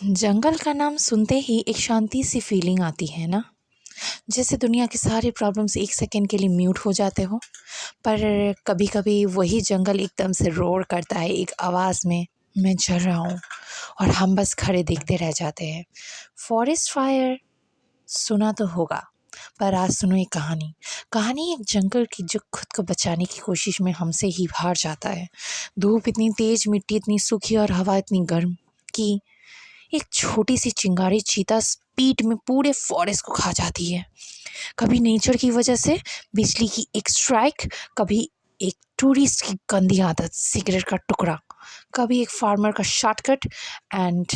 जंगल का नाम सुनते ही एक शांति सी फीलिंग आती है ना। जैसे दुनिया की सारी प्रॉब्लम्स एक सेकंड के लिए म्यूट हो जाते हो। पर कभी कभी वही जंगल एकदम से रोर करता है एक आवाज़ में, मैं जल रहा हूँ। और हम बस खड़े देखते रह जाते हैं। फॉरेस्ट फायर सुना तो होगा, पर आज सुनो एक कहानी। कहानी एक जंगल की जो खुद को बचाने की कोशिश में हमसे ही हार जाता है। धूप इतनी तेज, मिट्टी इतनी सूखी और हवा इतनी गर्म कि एक छोटी सी चिंगारी चीता स्पीड में पूरे फॉरेस्ट को खा जाती है। कभी नेचर की वजह से बिजली की एक स्ट्राइक, कभी एक टूरिस्ट की गंदी आदत सिगरेट का टुकड़ा, कभी एक फार्मर का शॉर्टकट, एंड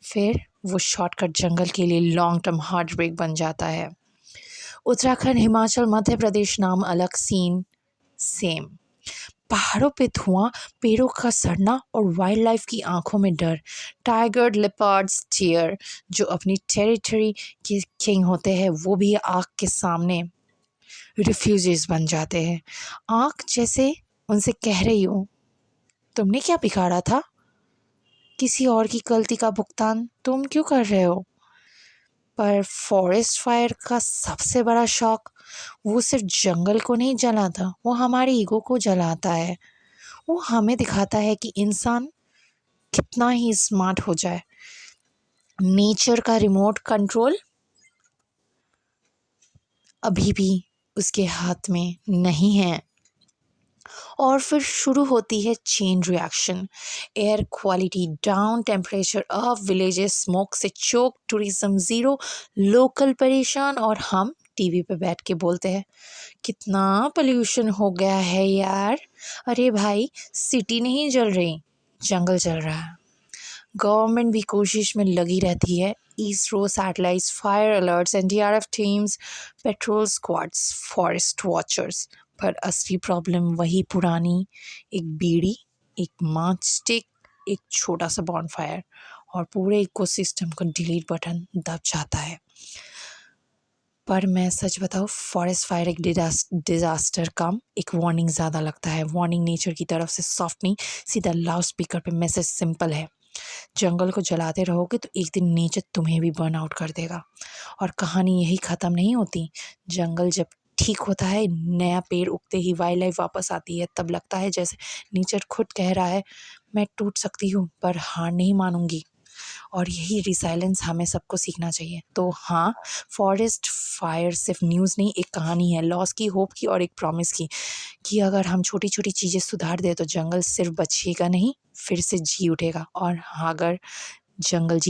फिर वो शॉर्टकट जंगल के लिए लॉन्ग टर्म हार्ट ब्रेक बन जाता है। उत्तराखंड, हिमाचल, मध्य प्रदेश नाम अलग, सीन सेम। पहाड़ों पे धुआं, पेड़ों का सड़ना और वाइल्ड लाइफ की आंखों में डर। टाइगर, लेपर्ड्स, डियर जो अपनी टेरिटरी के किंग होते हैं, वो भी आग के सामने रिफ्यूजीज बन जाते हैं। आग जैसे उनसे कह रही हो, तुमने क्या बिगाड़ा था? किसी और की गलती का भुगतान तुम क्यों कर रहे हो? पर फॉरेस्ट फायर का सबसे बड़ा शौक, वो सिर्फ जंगल को नहीं जलाता, वो हमारे ईगो को जलाता है। वो हमें दिखाता है कि इंसान कितना ही स्मार्ट हो जाए, नेचर का रिमोट कंट्रोल अभी भी उसके हाथ में नहीं है। और फिर शुरू होती है chain reaction. Air quality down, temperature up, villages smoke से चोक, टूरिज्म ज़ीरो, लोकल परेशान, और हम टीवी पे बैठ के बोलते हैं कितना पोल्यूशन हो गया है यार। अरे भाई, सिटी नहीं जल रही, जंगल जल रहा है। गवर्नमेंट भी कोशिश में लगी रहती है। ISRO satellites, fire alerts, NDRF teams, patrol squads, forest watchers, पर असली प्रॉब्लम वही पुरानी, एक बीड़ी, एक माच स्टिक, एक छोटा सा बॉनफायर, और पूरे इकोसिस्टम का डिलीट बटन दब जाता है। पर मैं सच बताऊँ, फॉरेस्ट फायर एक डिज़ास्टर कम एक वार्निंग ज़्यादा लगता है। वार्निंग नेचर की तरफ से सॉफ्ट नहीं, सीधा लाउड स्पीकर पे मैसेज सिंपल है, जंगल को जलाते रहोगे तो एक दिन नेचर तुम्हें भी बर्न आउट कर देगा। और कहानी यही ख़त्म नहीं होती। जंगल जब ठीक होता है, नया पेड़ उगते ही वाइल्ड लाइफ वापस आती है, तब लगता है जैसे नेचर खुद कह रहा है, मैं टूट सकती हूँ पर हार नहीं मानूंगी। और यही रिसाइलेंस हमें सबको सीखना चाहिए। तो हाँ, फॉरेस्ट फायर सिर्फ न्यूज़ नहीं, एक कहानी है, लॉस की, होप की, और एक प्रॉमिस की, कि अगर हम छोटी छोटी चीज़ें सुधार दें तो जंगल सिर्फ बचेगा नहीं, फिर से जी उठेगा। और हाँ, अगर जंगल जी